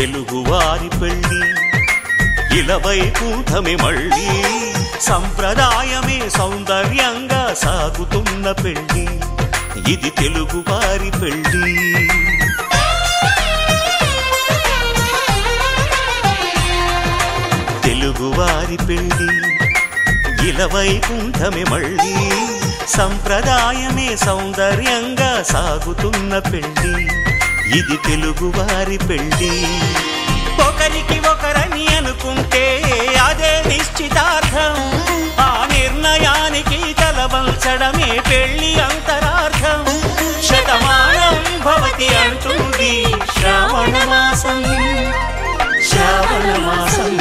తెలుగువారి పెళ్లి ఇలవైకుంఠమే మళ్ళీ సంప్రదాయమే సౌందర్యంగా సాగుతున్న పెళ్లి ఇది తెలుగువారి పెళ్లి తెలుగువారి పెళ్లి ఇలవైకుంఠమే మళ్ళీ సంప్రదాయమే సౌందర్యంగా సాగుతున్న పెళ్లి ఇది తెలుగువారి పెళ్లి ఒకరికి ఒకరని అనుకుంటే అదే నిశ్చితార్థం ఆ నిర్ణయానికి తలవంచడమే పెళ్లి అంతరార్థం శతమానం భవతి అంటుంది శ్రావణ మాసం శ్రావణ మాసం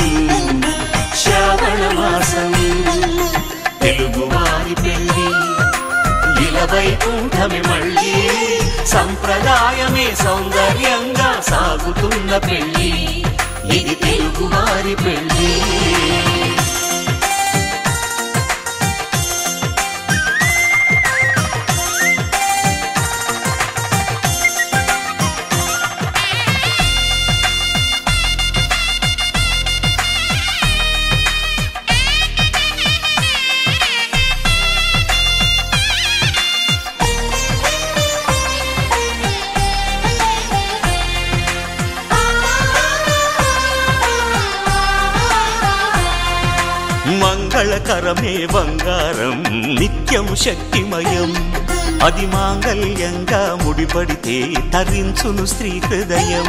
శ్రావణ మాసం తెలుగువారి పెళ్లి ఇలవైకుంఠమే మళ్ళీ సంప్రదాయమే సౌందర్యంగా సాగుతున్న పెళ్లి ఇది తెలుగువారి పెళ్లి మంగళకరమే బంగారం నిత్యం శక్తిమయం అది మాంగళ్యంగా ముడిపడితే తరించును స్త్రీ హృదయం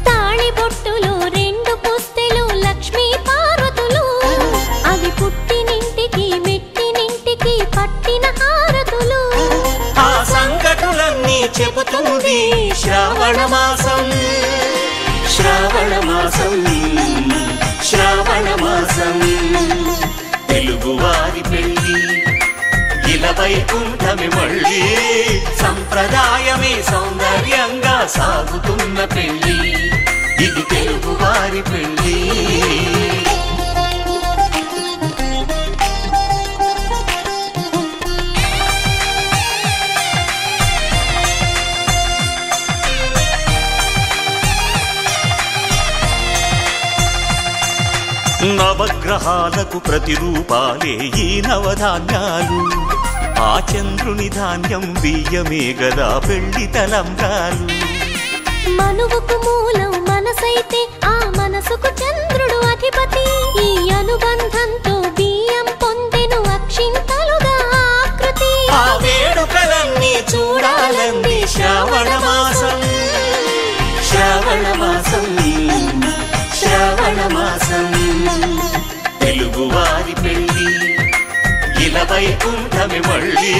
తాళి బొట్టులో రెండు పుస్తెలు లక్ష్మీ పార్వతులు అవి పుట్టినింటికి మెట్టినింటికి పట్టిన హారతులు ఆ సంగతులన్నీ చెబుతుంది శ్రావణ మాసం శ్రావణ మాసం శ్రావణ మాసం తెలుగువారి పెళ్లి ఇలవైకుంఠమే మళ్ళీ సంప్రదాయమే సౌందర్యంగా సాగుతున్న పెళ్లి ఇది తెలుగువారి పెళ్లి నవగ్రహాలకు ప్రతిరూపాలే ఈ నవధాన్యాలు ఆ చంద్రుని ధాన్యం బియ్యమే గదా పెళ్లి తలంబ్రాలు మనువుకు మూలం మనసైతే ఆ మనసుకు చంద్రుడు అధిపతి ఈ అనుబంధంతో బియ్యం పొందెను అక్షింతలుగా ఆకృతి ఆ వేడుకలన్నీ చూడాలంది శ్రావణ మాసం శ్రావణ మాసం శ్రావణ మాసం తెలుగువారి పెళ్లి ఇలవైకుంఠమే మళ్ళీ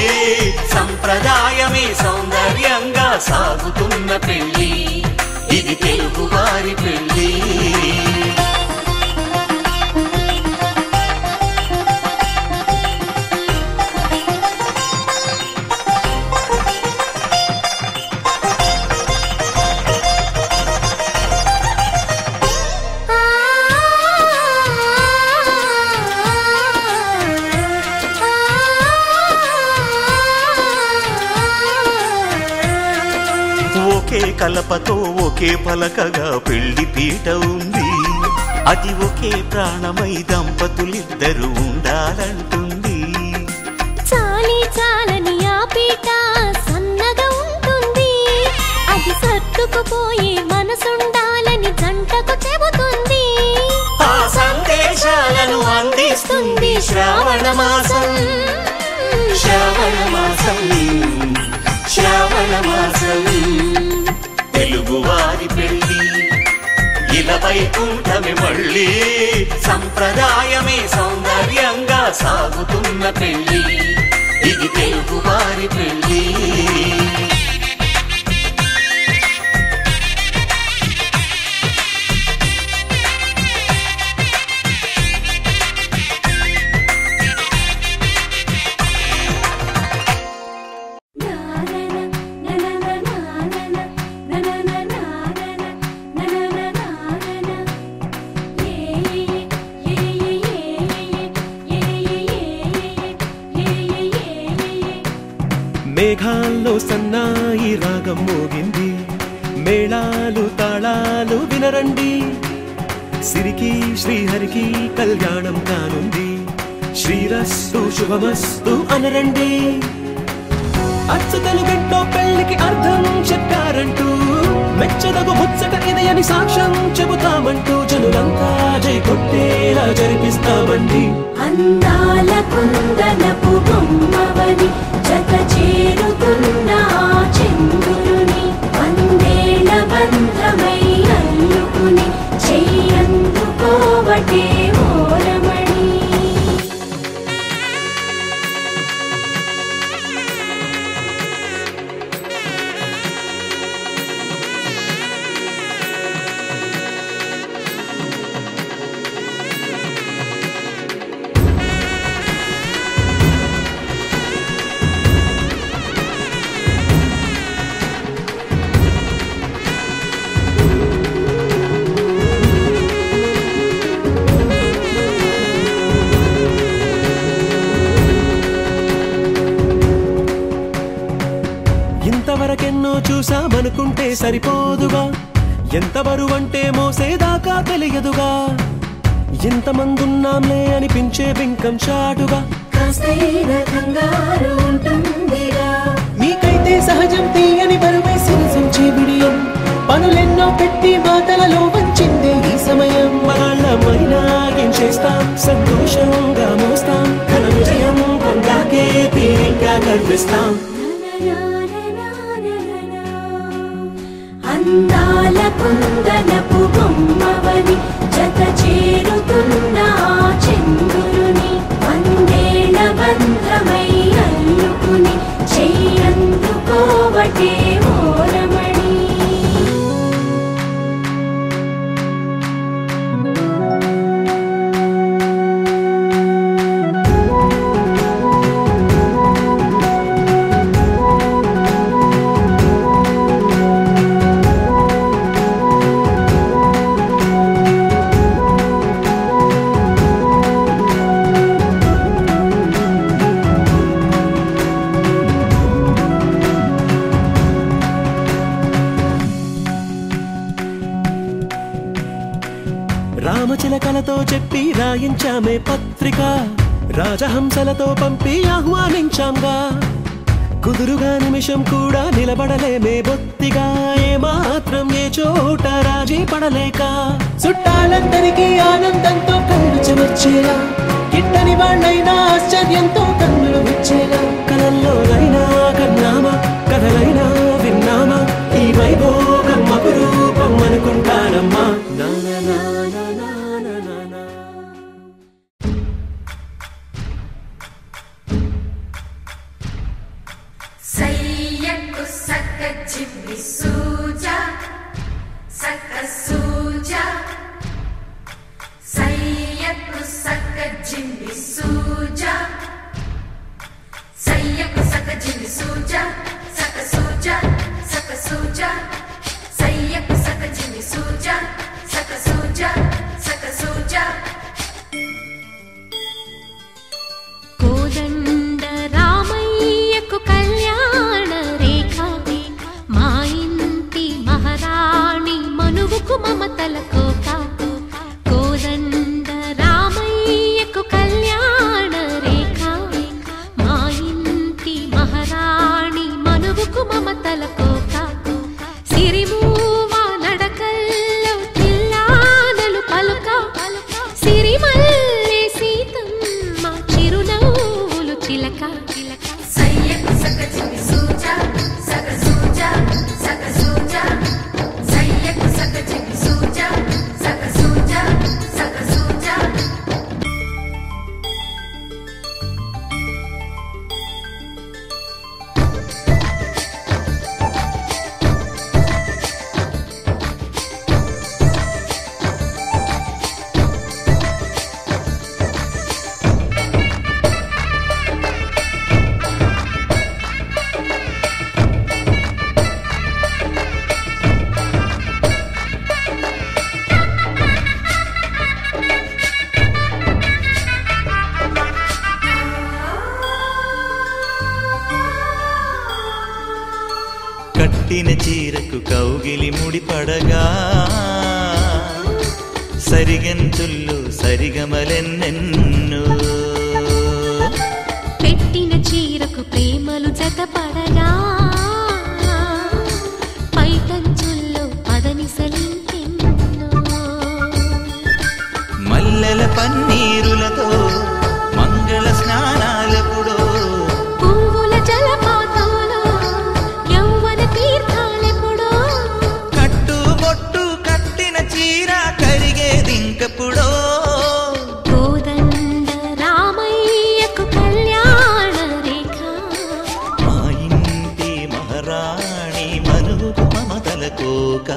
సంప్రదాయమే సౌందర్యంగా సాగుతున్న పెళ్లి ఇది తెలుగువారి పెళ్లి ఒకే కలపతో ఒకే పలకగా పెళ్లి పీట ఉంది అది ఒకే ప్రాణమై దంపతులిద్దరూ ఉండాలంటుంది చాలి చాలని ఆ పీట సన్నగా ఉంటుంది అది సర్దుకుపోయే మనసుండాలని జంటకు చెబుతుంది ఆ సందేశాలను అందిస్తుంది శ్రావణ మాసం శ్రావణ మాసం శ్రావణ మాసం తెలుగువారి పెళ్లి ఇలవైకుంఠమే మళ్ళీ సంప్రదాయమే సౌందర్యంగా సాగుతున్న పెళ్లి ఇది తెలుగువారి పెళ్లి మేఘాల్లో సన్నాయి రాగం మోగింది మేళాలు తాళాలు వినరండి, సిరికి శ్రీహరికి కళ్యాణం కానుంది, శ్రీరస్తు శుభమస్తు అనరండి. అచ్చు తెలుగింట్లో పెళ్లికి అర్థం చెప్పారంటూ, మెచ్చదగు ముచ్చట ఇది అని సాక్ష్యం చెబుతామంటూ, జనులంతా జై కొట్టేలా జరిపిస్తామండి. అందాల కుందనపు బొమ్మవని జత చేరుతున్న చంద్రుని, వందేళ్ల బంధమై అల్లుకుని చెయ్యందుకోవటే ఓరమణి. ఇంతవరకెన్నో చూసామనుకుంటే సరిపోదుగా, ఎంత బరువంటే మోసేదాకా తెలియదుగా, ఇంతమందున్నాంలే అనిపించే బింకం చాటుగా, మీకైతే సహజం తీయని బరువై సిరసించే బిడియం, పనులెన్నో పెట్టి మాటలలో వంచిందే ఈ సమయం. వాళ్ళమైనా ఏం చేస్తాం, సంతోషంగా మోస్తాం, ఘన విజయం పొందాకే తీరిగ్గా గర్విస్తాం. అందాల కుందనపు బొమ్మవని జత చేరుతున్న చంద్రుని, వందేళ్ల బంధమై అల్లుకుని చెయ్యందుకోవటే ఓరమణి. రామచిలకలతో చెప్పి రాయించామే పత్రిక, రాజహంసలతో పంపి ఆహ్వానించాంగా, కుదురుగా నిమిషం కూడా నిలబడలేమే బొత్తిగా, ఏమాత్రం ఏ చోట రాజీ పడలేక, చుట్టాలందరికీ ఆనందంతో కళ్ళు చెమర్చేలా, గిట్టని వాళ్ళైనా ఆశ్చర్యంతో కన్నులు విచ్చేలా, కలల్లోనైనా కన్నామా కథలైనా విన్నామా, ఈ వైభోగం అపురూపం అనుకుంటానమ్మా. సయ్యకు సక్క చిమ్మి సూజా సక్క సూజా, సయ్యకు సక్క జిమ్మి సూజా, సయ్యకు సక్క జిమ్మి సూజా, సక్క సూజా సక్క సూజా, సయ్యకు సక్క జిమ్మి సూజా, సక్క సూజా సక్క సూజా. కోదండ రామయ్యకు కళ్యాణ రేఖ, మా ఇంటి మహారాణి మనువుకు మమతల కోక. కోదండ రామయ్యకు కళ్యాణ రేఖ, మా ఇంటి మహారాణి మనువుకు మమతల కోక. సిరిమూవ నడకల్లో చిల్లానలు పలుక, సిరిమల్లె సీతమ్మ చిరునవ్వులు చిలక. సయ్యకు సక్క జిమ్మి సూజా సక్క సూజా సక్క సూజా, సయ్యకు సక్క జిమ్మి సూజా సక్క సూజా సక్క సూజా. కట్టిన చీరకు చెరుకు కౌగిలి ముడిపడగా సరిగంతుల్లో సరిగమలెన్నెన్నో పెట్టిన చీరకు ప్రేమలు జతపడగా పైటంచుల్లో పదనిసలింకెన్నో మల్లెల పన్నీరులతో మంగళ స్నానాలెప్పుడో పువ్వుల జలపాతంలో యౌవన తీర్థాలెప్పుడో కట్టుబొట్టు కట్టిన చీర కరిగేదింకప్పుడో కోదండ రామయ్యకు కళ్యాణ రేఖ మా ఇంటి మహారాణి మనుగు మమతల కోక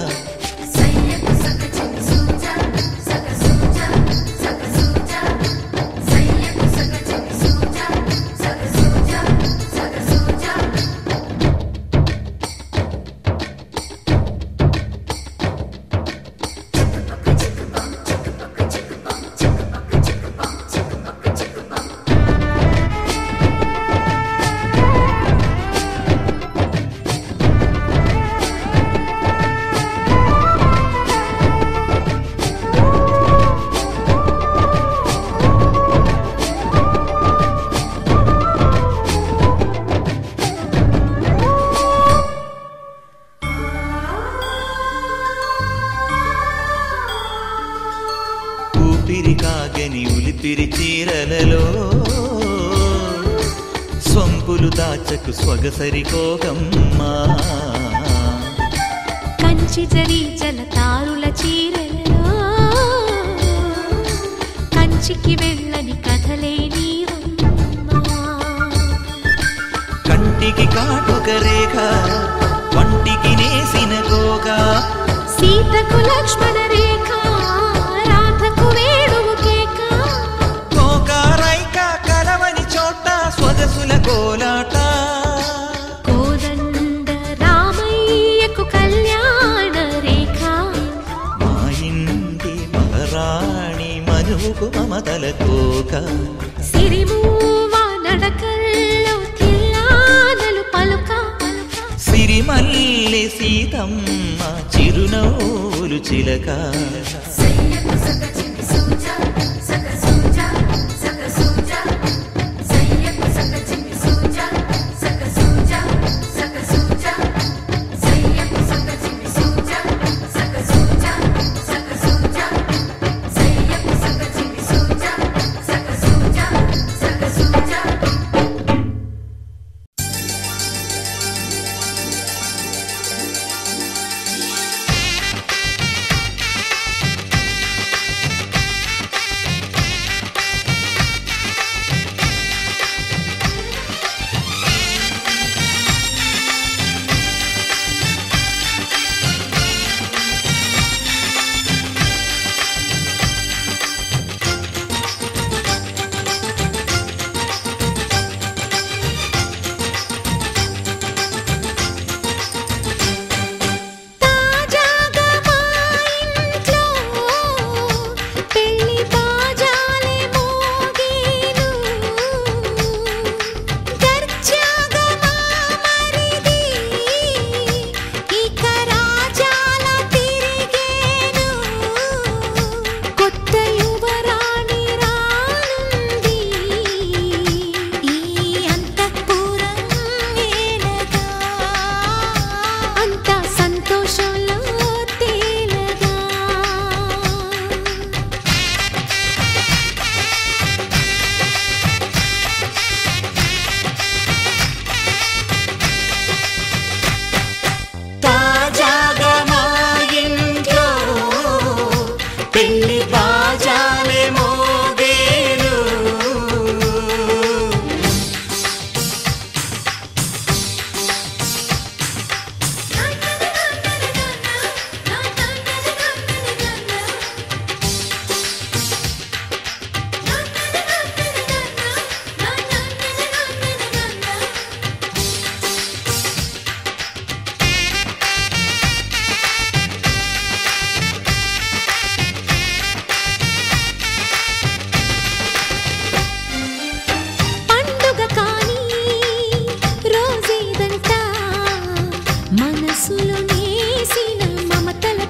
సయ్యకు సకచిమి సూజా సక సూజా సక సూజా సయ్యకు సకచిమి సూజా సక సూజా సక సూజా ఊపిరి కాగని ఉలిపిరి చీరలలో స్వంపులు దాచకు స్వగసరి కోగమ్మా కంచి జరి జలతారుల చీరలలో కంచికి వెళ్ళని కథలే నీవమ్మా కంటికి కాటుక రేఖ వంటికి నేసిన కోగా సీతకు లక్ష్మణ రేఖ రాధకు వేణువు కేక కోకారైక కలవని చోట స్వగసుల కోలాట కోదండ రామయ్యకు కళ్యాణ రేఖ మా ఇంటి మహారాణి మనువుకు మమతల కోక సిరిమూవ నడకల్లో తిల్లానలు పలుక సిరిమల్లె సీతమ్మ చిరునవ్వులు చిలక సయ్యకు సకచిమి సూజా సక సూజా సక సూజా సయ్యకు సకచిమి సూజా సక సూజా సక సూజా సయ్యకు సకచిమి సూజా సక సూజా సక సూజా సయ్యకు సకచిమి సూజా సక సూజా సక సూజా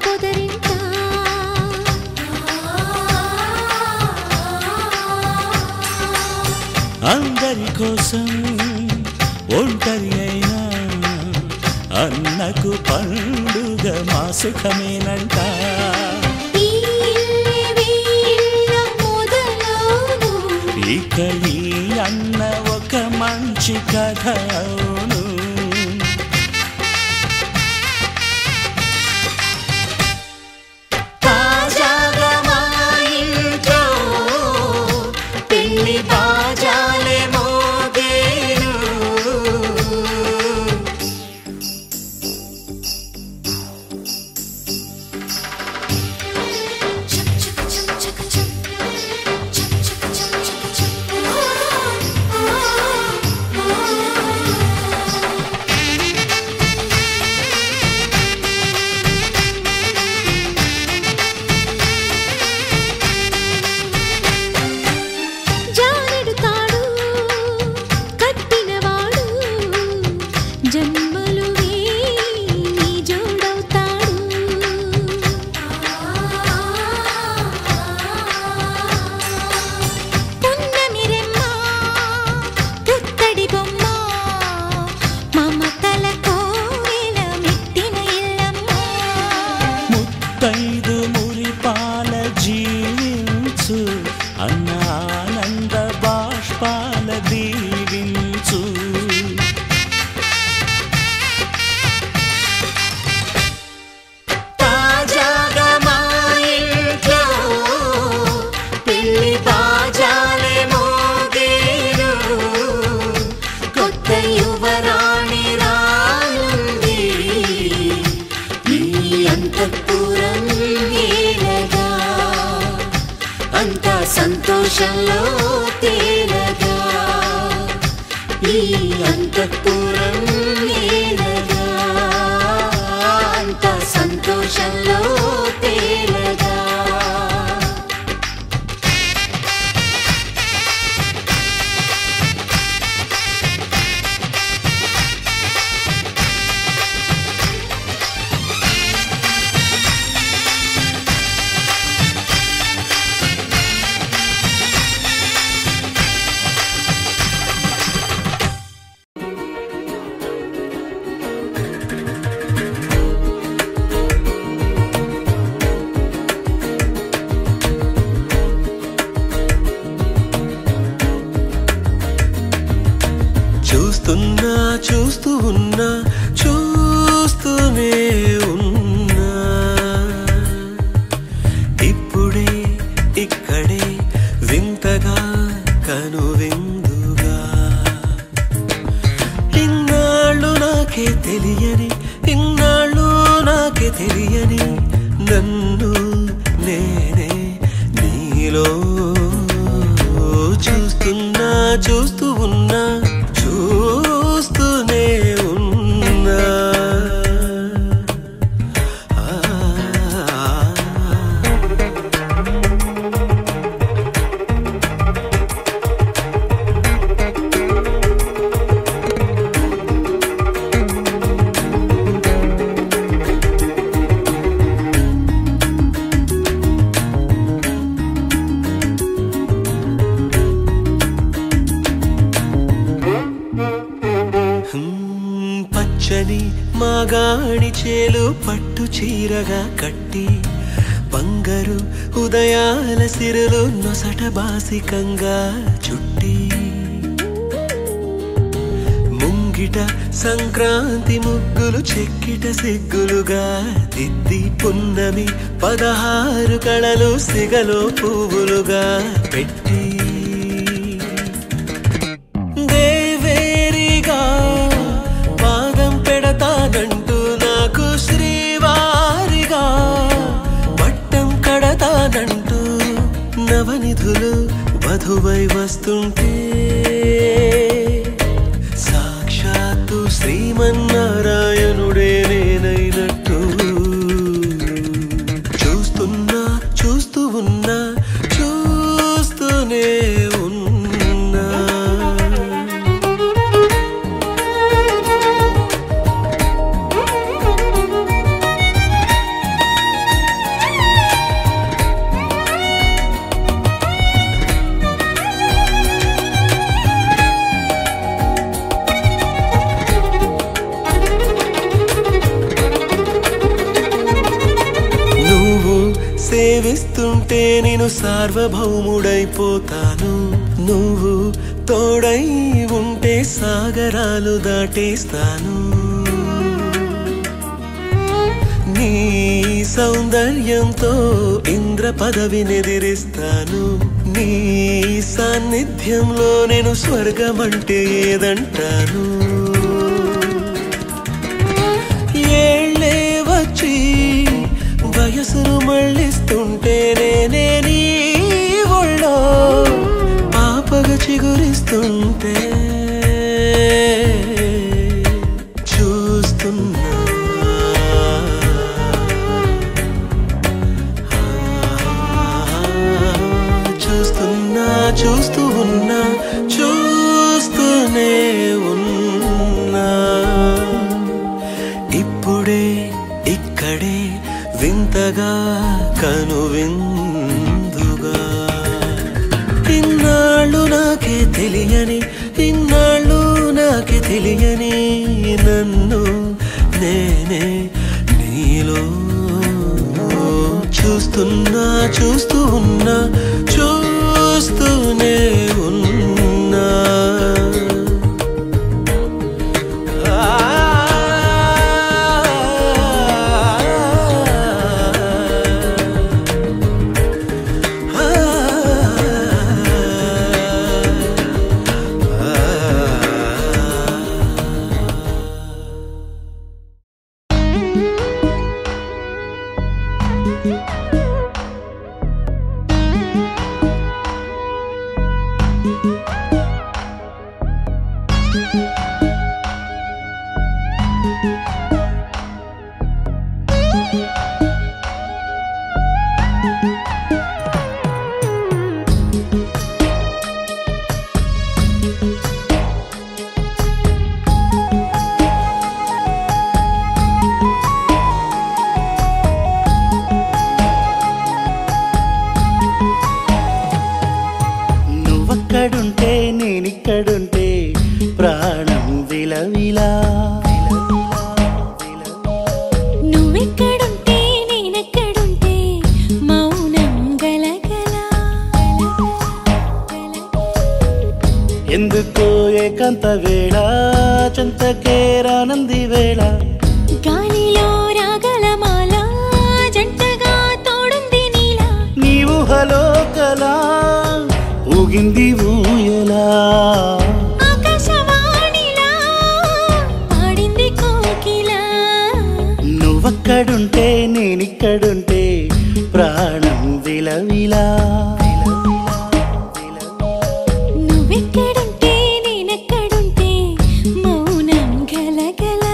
పొదరింట అందరి కోసం ఒంటరి అయినా అన్నకు పండుగ మా సుఖమేనంట. ఇక ఈ అన్న ఒక మంచి కథ అవును. తాజాగా మా ఇంట్లో పెళ్లి బాజాలే మోగేను. జానెడు తాడు కట్టినవాడు జన్మలు వేయి జోడవుతాడు. పున్నమిరెమ్మ పుత్తడి బొమ్మ మమతల కోవెల మెట్టిన ఇల్లమ్మ. ముత్తైదు మురిపాల జీవించు అన్న ఆనంద బాష్పాల దీవించు. తాజాగా మా ఇంట్లో పెళ్లి బాజాలే మోగేను. కొత్త యువరాణి రానుంది ఈ అంతఃపురం ఏలగా. అంతా సంతోషంలో తేలగా ఈ అంతఃపురం ఏలగా. అంతా సంతోషంలో తేలగా. చూస్తున్నా చూస్తూ ఉన్నా చూస్తూనే ఉన్నా ఇప్పుడే ఇక్కడే వింతగా కనువిందుగా. ఇన్నాళ్ళు నాకే తెలియని ఇన్నాళ్ళు నాకే తెలియని నన్ను నేనే నీలో చూస్తున్నా చూస్తూ ఉన్నా చూస్తూనే ఉన్నా. పచ్చని మాగాణి చేలు పట్టు చీరగా కట్టి బంగారు ఉదయాల సిరులు నొసట బాసికంగా చుట్టి ముంగిట సంక్రాంతి ముగ్గులు చెక్కిట సిగ్గులుగా దిద్ది పున్నమి 16 కళలు సిగలో పువ్వులుగా పెట్టి దేవేరిగా పాదం పెడతానంటూ నాకు శ్రీవారిగా పట్టం కడతానంటూ నవనిధులు వధువై వస్తుంటే సాక్షాత్తు శ్రీమన్నారాయణుడే నేనైనట్టు చూస్తున్నా చూస్తూ ఉన్నా చూస్తూనే ఉన్నా. సేవిస్తుంటే నేను సార్వభౌముడైపోతాను. నువ్వు తోడై ఉంటే సాగరాలు దాటేస్తాను. నీ సౌందర్యంతో ఇంద్ర పదవినెదిరిస్తాను. నీ సాన్నిధ్యంలో నేను స్వర్గమంటే ఏదంటాను. ఏళ్ళే వచ్చి వయసును మళ్ళిస్తుంటే నేనే నీ ఒళ్ళో పాపగా చిగురిస్తుంటే చూస్తున్నా చూస్తూ ఉన్నా చూస్తూనే ఉన్నా. ఇప్పుడే ఇక్కడే వింతగా కనువిందుగా ఇన్నాళ్ళు నాకే తెలియని నన్ను నేనే నీలో చూస్తూ ఉన్నా చూస్తూనే ఉన్నా. నువ్వక్కడుంటే నేనిక్కడుంటే ప్రాణం విలవిలా. నువ్వెక్కడుంటే నేనెక్కడుంటే మౌనం గలగల. ఎందుకో ఏకాంత వేళ చెంతకే రానంది వేళ. గాలిలో రాగలమాల జంటగా తోడుంది నీలా. నీ ఊహలో కలా ఊగింది ఊయలా. ఆకాశవాణిలా పాడింది కోకిలా. నువ్వక్కడుంటే నేనిక్కడుంటే ప్రాణం విలవిలా. నువ్వెక్కడుంటే నేనెక్కడుంటే మౌనం గలగల.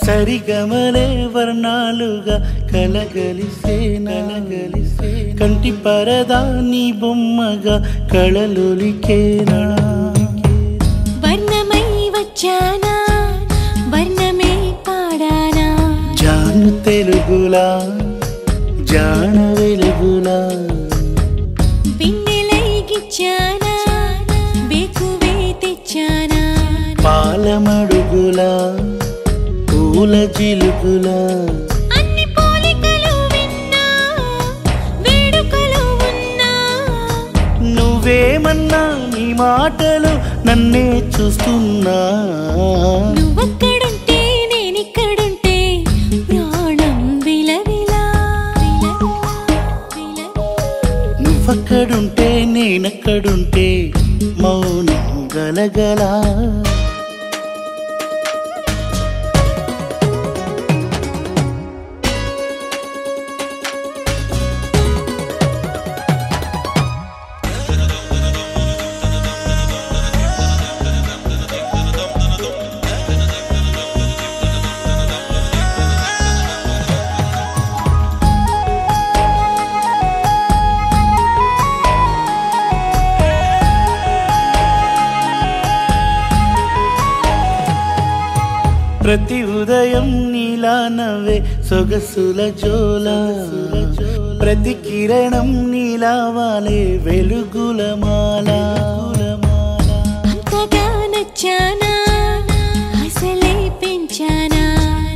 సరిగమలే వర్ణాలుగా కలగలిసే కంటి పరదా నీ బొమ్మగా కళలొలికేనా. వర్ణమై వచ్చానా వర్ణమే పాడానా. జాను తెలుగులా జాన వెలుగులా. వెన్నెలై గిచ్చానా బేకువే తెచ్చానా. పాలమడుగులా పూల జిలుగులా. అన్ని పోలికలు విన్నా వేడుకలు ఉన్నా. నువ్వేమన్నా నీ మాటలు నన్నే చూస్తున్నా. నువ్వక్కడుంటే నేనిక్కడుంటే ప్రాణం విలవిలా. నువ్వక్కడుంటే నేనక్కడుంటే మౌనం గలగలా. ప్రతి ఉదయం నీలా నవ్వే సొగసుల జోల ప్రతి కిరణం నీలా వాలే వెలుగుల మాల అంతగా నచ్చానా అసలే పెంచానా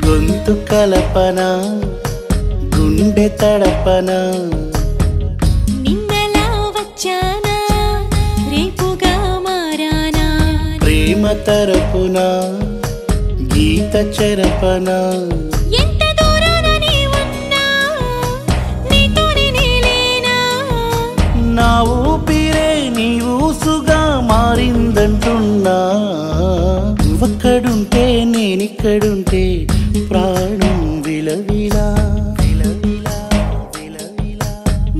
గొంతు కలపన గుండె తడపన నిన్నలా వచ్చానా రేపుగా మారానా ప్రేమ తరపున గీత చెరపన ఎంత దూరాన నీ ఉన్నా నీతోనే నేలేనా నా ఊపిరే నీ ఊసుగా మారిందంటున్నా నువ్వక్కడుంటే నేనిక్కడుంటే ప్రాణం విలవిలా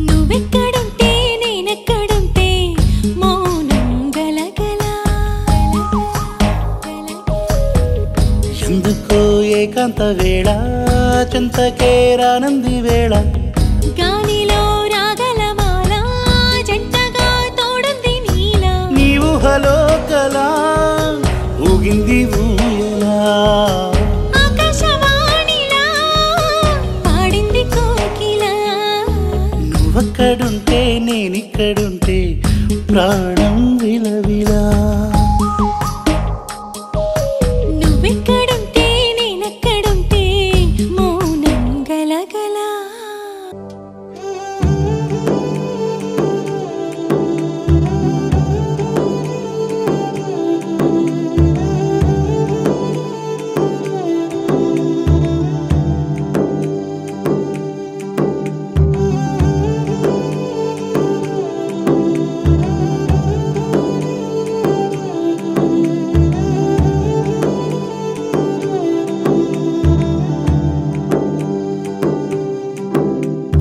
నువ్వెక్కడుంటే నేనెక్కడుంటే మౌనం గలగల ఎందుకో ఏకాంత వేళ చింతకే రానంది వేళ గాలిలో రాగల మాల జంటగా తోడుంది నీలా నీ ఊహలో కలా ఊగింది ఊయలా ఆకాశవాణిలా పాడింది కోకిలా నువ్వక్కడుంటే నేనిక్కడుంటే ప్రాణం విలవిలా నువ్వెక్కడుంటే నేనెక్కడుంటే మౌనం గలగల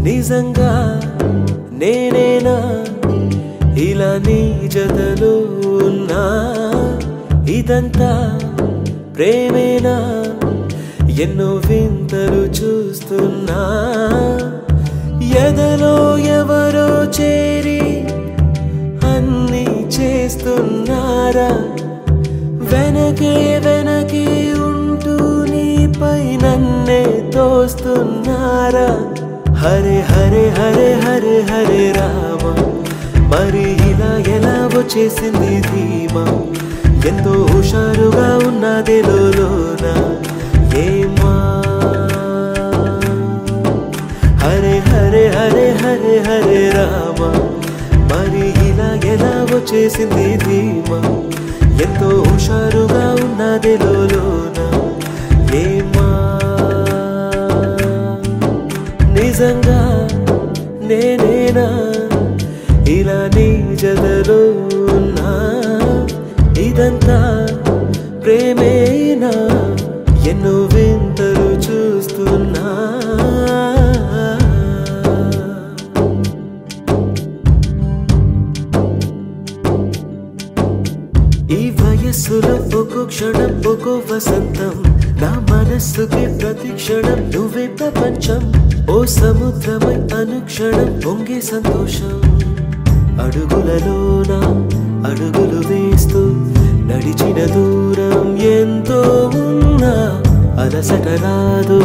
నిజంగా నేనేనా ఇలా నీ జతలో ఉన్నా ఇదంతా ప్రేమేనా ఎన్నో వింతలు చూస్తున్నా ఎదలో ఎవరో చేరి అన్నీ చేస్తున్నారా వెనకే వెనకే ఉంటూ నీపై నన్నే తోస్తున్నారా హరే హరే హరే హరే హరే రామ మరి ఇలా ఎలా వచ్చేసింది ధీమా ఎంతో హుషారుగా ఉన్నది లోన ఏమా హరే హరే హరే హరే హరే రామ మరి ఇలా ఎలా వచ్చేసింది ధీమా ఎంతో హుషారుగా ఉన్నది లోన ఏమా నిజంగా నేనేనా ఇలా నీ జతలో ఉన్నా ఇదంతా ప్రేమేనా ఎన్నో వింతలు చూస్తున్నా ఈ వయస్సులో ఒక్కో క్షణం ఒక్కో వసంతం నా మనస్సుకి ప్రతి క్షణం నువ్వే ప్రపంచం ఓ సముద్రమై అనుక్షణం పొంగే సంతోషం అడుగులలోన అడుగులు వేస్తూ నడిచిన దూరం ఎంతో ఉన్నా అలసట రాదు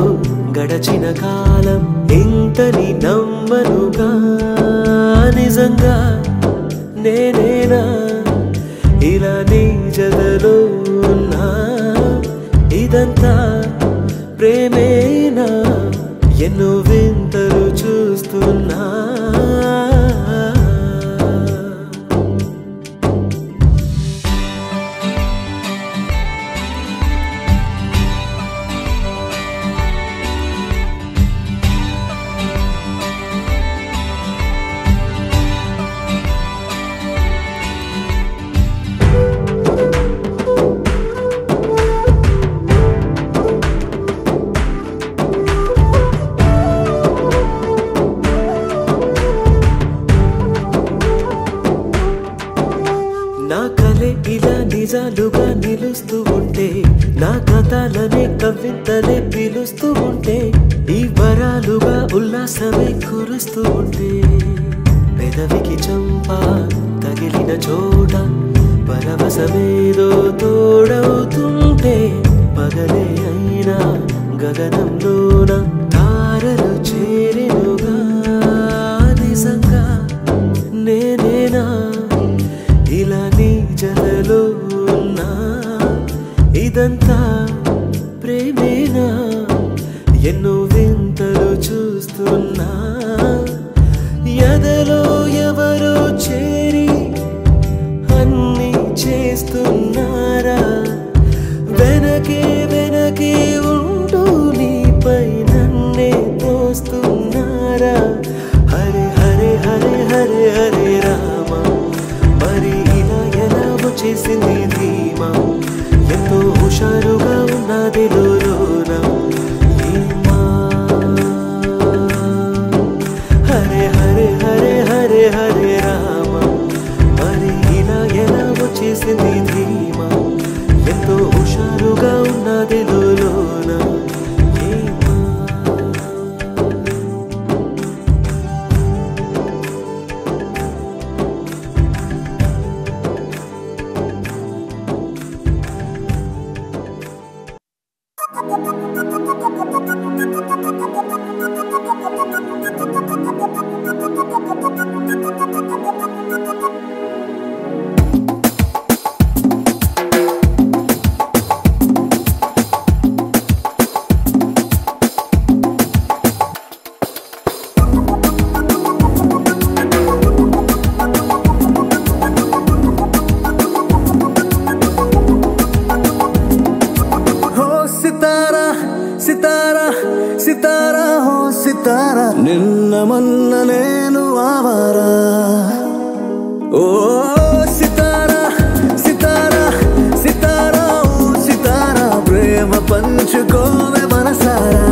గడచిన కాలం ఇంతని నమ్మనుగా నిజంగా నేనేనా ఇలా నీ జతలో ఉన్నా ఇదంతా ప్రేమేనా ఎన్నో వింతలు చూస్తున్నా నా కలే ఇలా నిజాలుగా నిలుస్తూ ఉంటే నా కథలనే కవితలే పిలుస్తూ ఉంటే ఈ వరాలుగా ఉల్లాసమే కురుస్తూ ఉంటే పెదవికి చంపా తగిలిన చోట పరవశమేదో తోడవుతుంటే పగలే అయినా గగనంలోన తారలు చేరెనుగా నిజంగా నేనేనా ఇలా నీ జలలో ఉన్నా ఇదంతా ప్రేమేనా ఎన్నో వింతలు చూస్తున్నా ఎదలో ఎవరో చేరి అన్నీ చేస్తున్నారా వెనకే వెనకే ఉంటూ నీపై నన్నే తోస్తున్నారా హరే హరే హరే హరే హరే రామ మరి ఇలా ఎలా వచ్చేసింది ధీమా ఎంతో హుషారుగా ఉన్నది లోన ఏమా హరే హరే హరే హరే హరే రామ మరి ఇలా ఎలా వచ్చేసింది ధీమా ఎంతో హుషారుగా ఉన్నది లోన ఏమా సితారా హో సితారా నిన్న మొన్న నేను ఆవారా ఓ సితారా సితారా సితారా ఓ సితారా ప్రేమ పంచుకోవే మనసారా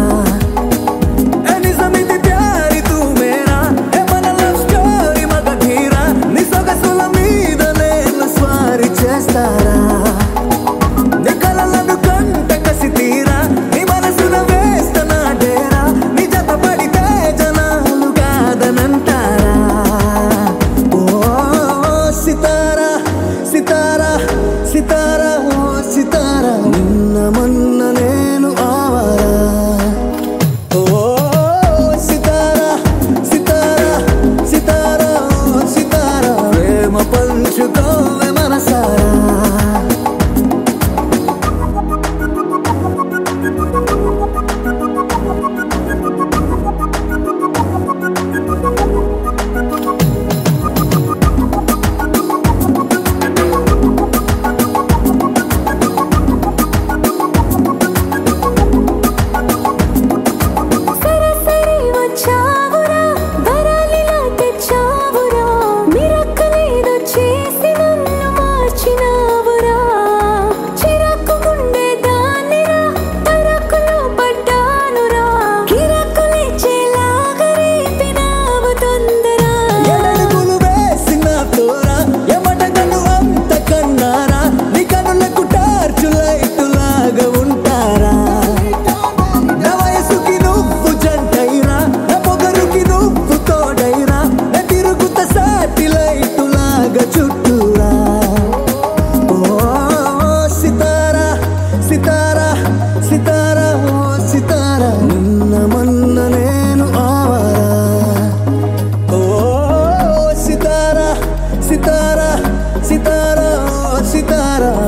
నిజమిది ప్యారి తూ మేరా మన లవ్ స్టోరీ మగధీరా నీ సొగసుల మీద నేను స్వారీ చేస్తారా నీ కలలను కంట కసి తీరా నీ మనసున వేస్తనా డేరా నీ జత పడితే జనాలు కాదనంటారా ఓ సితారా సితారా సితారా ఓ సితారా నిన్న మొన్న నేను ఆవారా ఓ సితారా సితారా సితారా ఓ సితారా ప్రేమ పంచుకోవే మనసారా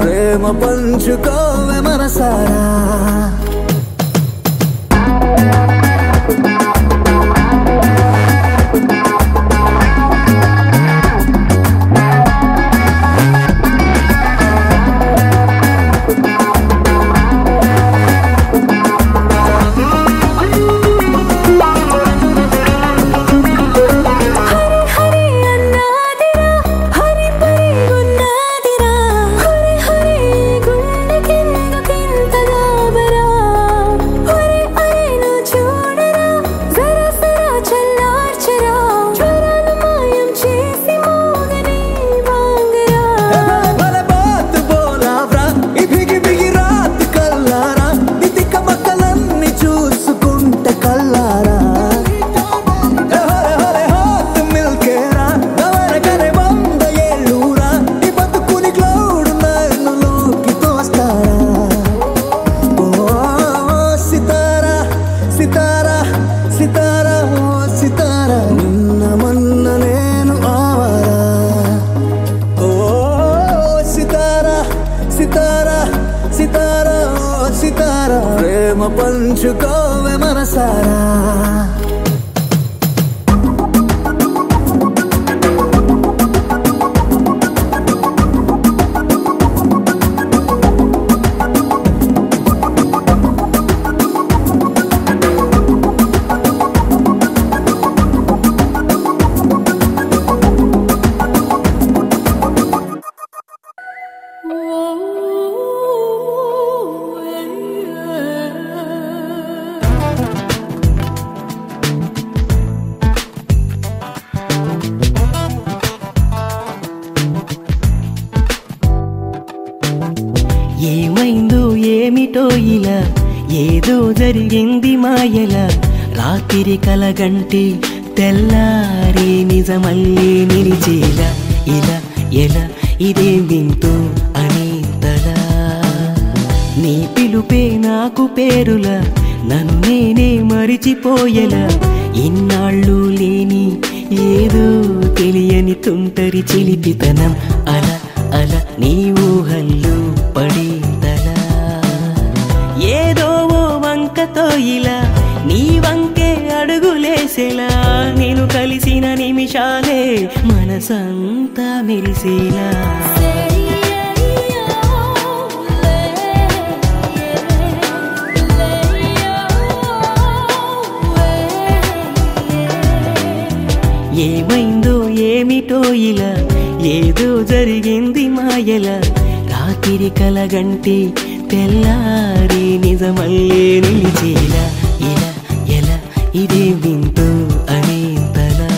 ప్రేమ పంచుకోవే మనసారా గుండె కింద కింతగా బరా పంచుకోవే మనసారా ఏమైందో ఏమిటో ఇలా ఏదో జరిగింది మాయలా రాత్రి కలగంటి తెల్లారే నిజమల్లే నిలిచేలా ఇలా ఎలా ఇదే వింటూ అనేంతలా నీ పిలుపే నాకు పేరులా నన్ను నేనే మరిచిపోయేలా ఇన్నాళ్ళు లేని ఏదో తెలియని తుంటరి చిలిపితనం అలా అలా నీ ఊహల్లో పడేంతలా ఏదో ఓ వంకతో ఇలా నీ వంకే అడుగులేసేలా నేను కలిసిన నిమిషాలే మనసంతా మెరిసేలా ఏమైందో ఏమిటో ఇలా ఏదో జరిగింది మాయలా రాత్రి కలగంటి తెల్లారి నిజమల్లే నిలిచేలా ఇలా ఎలా ఇదే వింటూ అనేంతలా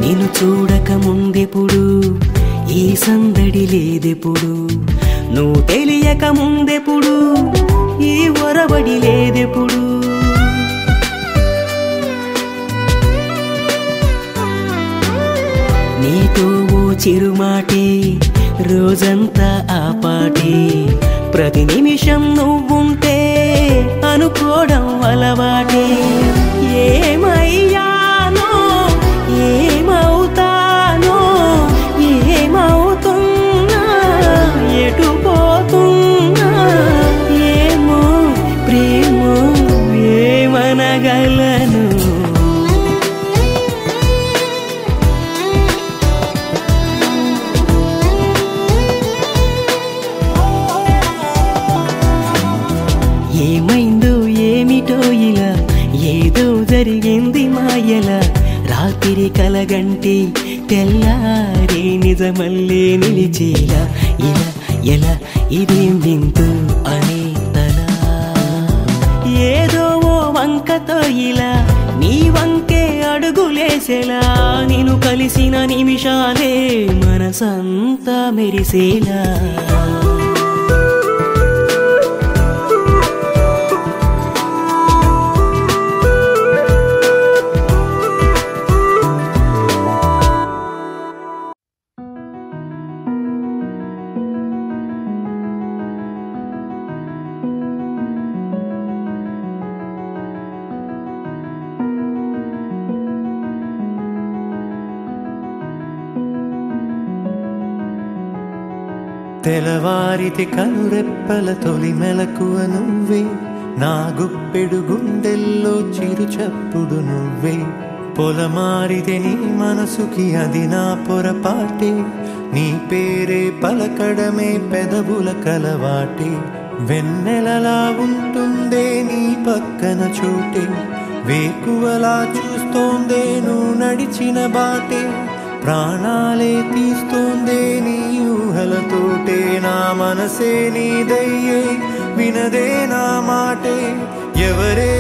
నిన్ను చూడక ముందెప్పుడు ఈ సందడి లేదెప్పుడు నువ్వు తెలియక ముందెప్పుడు ఈ ఒరబడి లేదెప్పుడు నీతో ఓ చిరుమాటే రోజంతా ఆ పాటే ప్రతి నిమిషం నువ్వుంటే అనుకోవడం అలవాటే ఏమయ్యానో ఏమవుతానో ఏమవుతున్నా ఎటు పోతున్నా ఏమో ప్రేమో ఏమనగలను ఏమైందో ఏమిటో ఇలా ఏదో జరిగింది మాయలా రాత్రి కలగంటి తెల్లారి నిజమల్లే నిలిచేలా ఇలా ఎలా ఇదేం వింటూ అనేంతలా ఏదో ఓ వంకతో ఇలా నీ వంకే అడుగులేసేలా నేను కలిసిన నిమిషాలే మనసంతా మెరిసేలా తెలవారితి కనురెప్పల తొలి మెలకువ నువ్వే నా గుప్పెడు గుండెల్లో చిరు చప్పుడు నువ్వే పొలమారితే నీ మనసుకి అది నా పొరపాటే నీ పేరే పలకడమే పెదవుల కలవాటే వెన్నెలలా ఉంటుందే నీ పక్కన చోటే వేకువలా చూస్తోందే నువ్వు నడిచిన బాటే ప్రాణాలే తీస్తోందే నీ ఊహలతోటే నా మనసే నీదయ్యే వినదే నా మాటే ఎవరే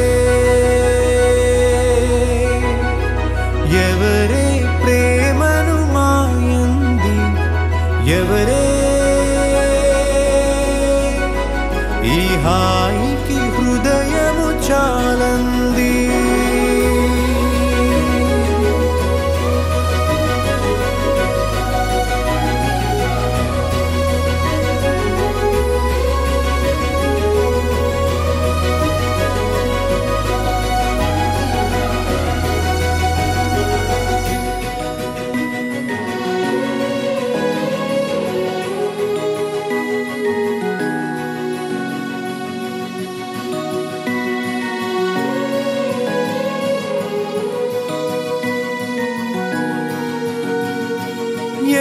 ఎవరే ప్రేమను మాయంది ఎవరే ఈ హాయికి హృదయము చాలంది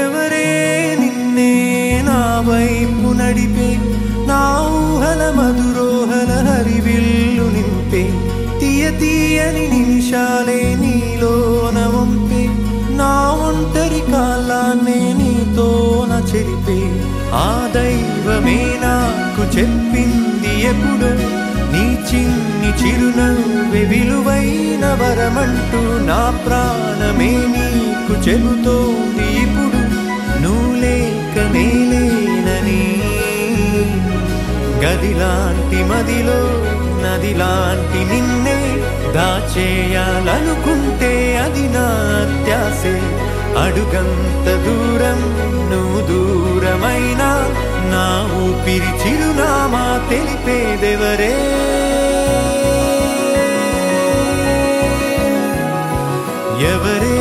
ఎవరే నిన్నే నా వైపు నడిపే నా ఊహల మధురోహల హరివిల్లు నింపే తీయ తీయని నిమిషాలే నీలోన వంపే నా ఒంటరి కాలాన్నే నీతోన చెరిపే ఆ దైవమే నాకు చెప్పింది ఎప్పుడు నీ చిన్ని చిరునవ్వే విలువైన వరమంటూ నా ప్రాణమే నీకు చెబుతోంది ఇప్పుడు నువ్వు లేక నేలేనని గదిలాంటి మదిలో నదిలాంటి నిన్నే దాచేయాలనుకుంటే అది నా అత్యాసే అడుగంత దూరం నువ్వు దూరమైనా నా ఊపిరి చిరునామా తెలిపేదెవరే ఎవరే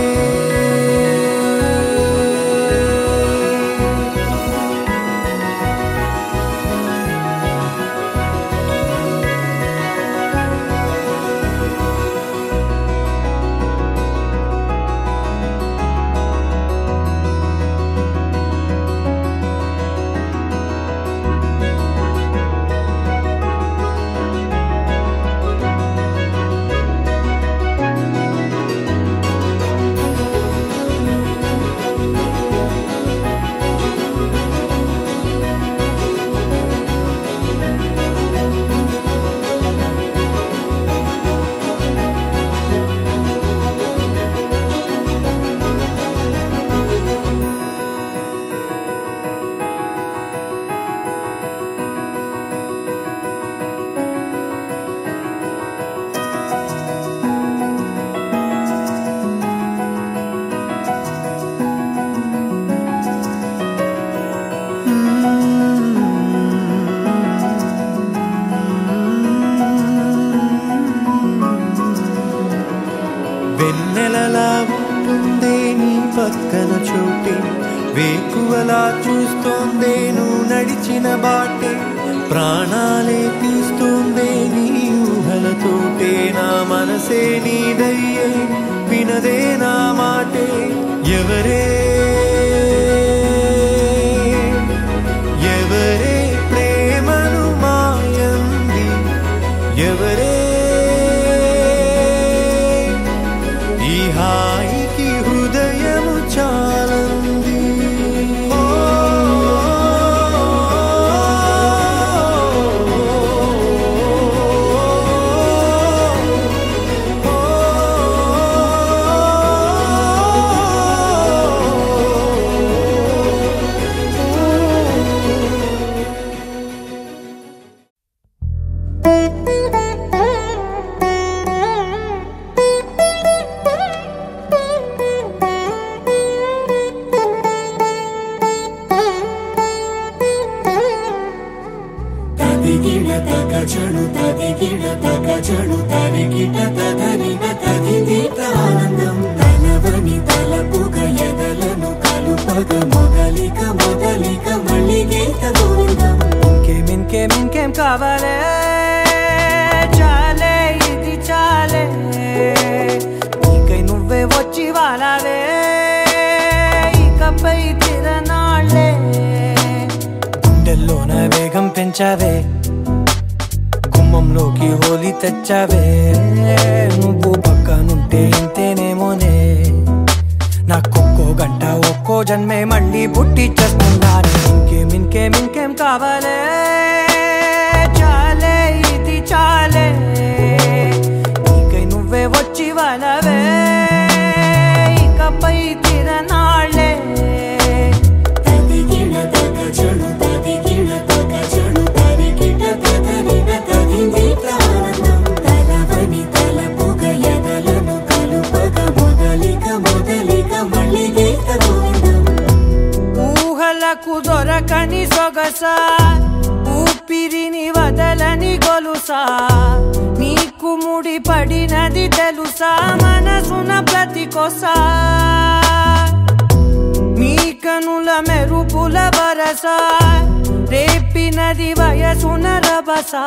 వెన్నెలలా ఉంటుందే నీ పక్కన చోటే వేకువలా చూస్తోందే నువ్వు నడిచిన బాటే ప్రాణాలే తీస్తోందే నీ ఊహలతోటే నా మనసే నీదయ్యే వినదే నా మాటే ఎవరే ఎవరే ప్రేమను మాయంది ఎవరే ఈ హాయికి హృదయము చాలంది ఇంకేం కావాలే చాలే ఇది చాలే నీకై నువ్వే వచ్చి వాలావే ఇకపై తిరనాళ్ళే గుండెల్లోన వేగం పెంచావే గుమ్మంలోకి హోలీ తెచ్చావే నువ్వు పక్కనుంటే ఇంతేనేమోనే నాకొక్కో గంట ఒక్కో జన్మే మళ్ళీ పుట్టి చేస్తున్నాను ఇంకేం కావాలే చాలే ఇది చాలే వరసా ఊపిరిని వదలని గొలుసా నీకు ముడి పడినది తెలుసా మనసున ప్రతి కొసా నీ కనుల మెరుపుల వరసా రేపినది వయసున రభసా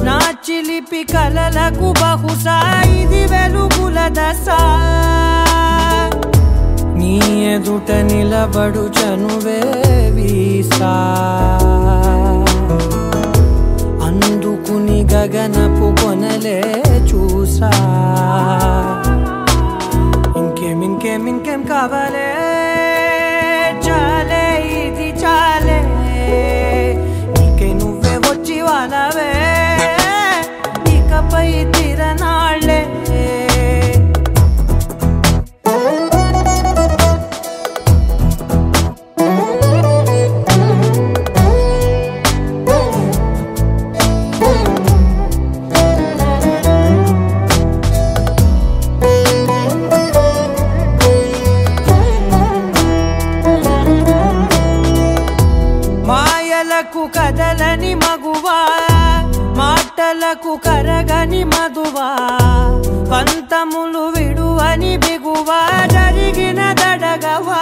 నా చిలిపి కలలకు బహుశా ఇది వెలుగుల దశ నీ ఎదుట నిలబడు చనువే వీసా అందుకుని గగనపు కొనలే చూసా ఇంకేం కావాలే చాలే ఇది చాలే నీకే నువ్వే వచ్చి వాళ్ళవే ఇకపై తిరనాళ్ళే కదలని మగువా మాటలకు కరగని మధువా పంతములు విడువని బిగువా జరిగిన దడగవా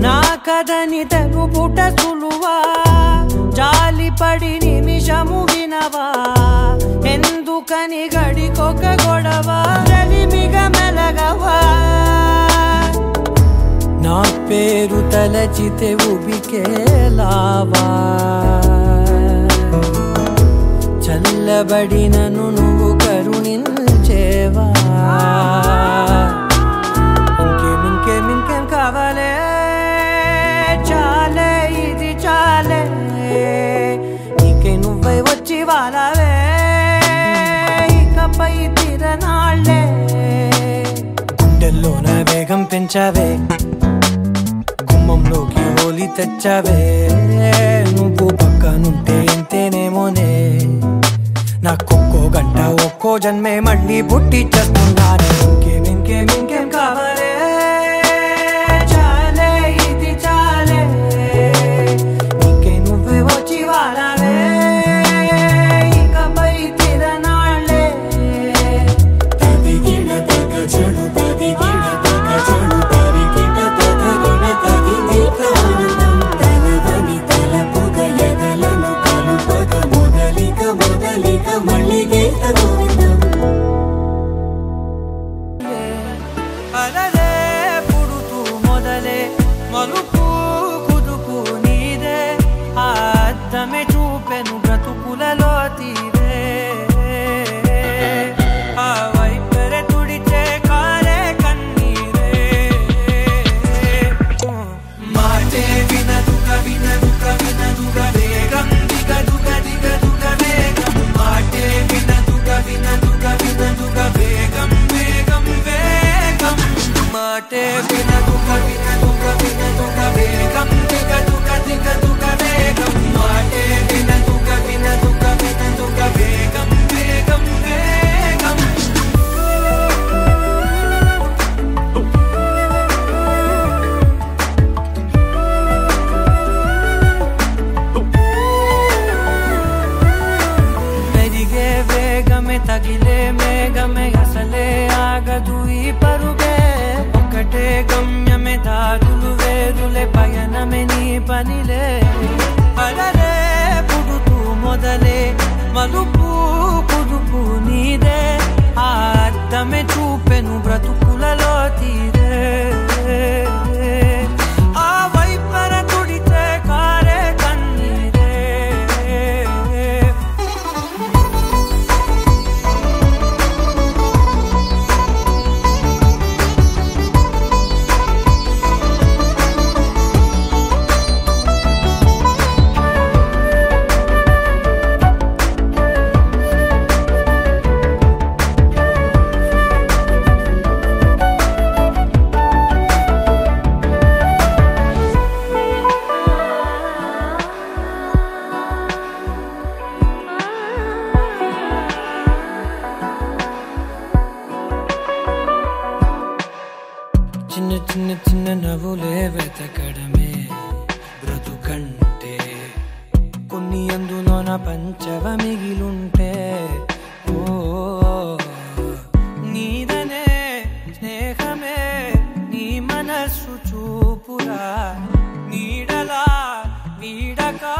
నా కదని తెలుపుట సులువా జాలిపడి నిమిషము వినవా ఎందుకని గడికొక గొడవ రలిమిగ మెలగవా నా పేరు తలచితే ఉబికేలావా చల్లబడినను నువ్వు కరుణించేవా ఇంకేం కావాలే చాలే ఇది చాలే నీకే నువ్వే వచ్చి వాళ్ళవే ఇకపై తిరనాళ్ళే గుండెల్లోన వేగం పెంచావే గుమ్మంలోకి హోలీ తెచ్చావే నువ్వు పక్కనుంటే ఎంతేనేమోనే నాకొక్కో గంట ఒక్కో జన్మే మళ్ళీ పుట్టి చేస్తున్నానే ఇంకేం కావాలే చాలే ఇది చాలే నీకే నువ్వే వచ్చి వాళ్ళవే ఇకపై తిరనాళ్ళే తదిగిన తగ చెడు తదిగిన తగ చెడు తరిగిన తగగిన తగిని ప్రాణం తలవని తలపుగ ఎదలను కలుపగ మొదలిక మళ్ళీ అలలే పుడుతూ మొదలే మలుపు కుదుపు నీదే ఆ అద్దమే చూపెను బ్రతుకులలో తీరే ఆ వైపరే తుడిచే కారే కన్నీరే మాటే వినదుక వేగం దిగదుక వేగం మాటే వినదుక వేగం మాటే వినదుక వేగం దిగదుక వేగం మాటే వినదుక వేగం మెరిగే వేగమే తగిలే మేఘమే అసలే ఆగదు ఈ పరుగే ఒకటే గమ్యమే దారులు వేరులే పయనమే నీ పనిలే అలలే పుడుతూ మొదలే మలుపు కుదుపు నీదే ఆ అద్దమే చూపెను బ్రతుకులలో తీరే ఆ వైపర తుడితే కారే కన్నీరే కంటే కొన్ని అందులోన పంచవ మిగిలుంటే ఓ నీదనే స్నేహమే నీ మనస్సు చూపురా నీడలా వీడకా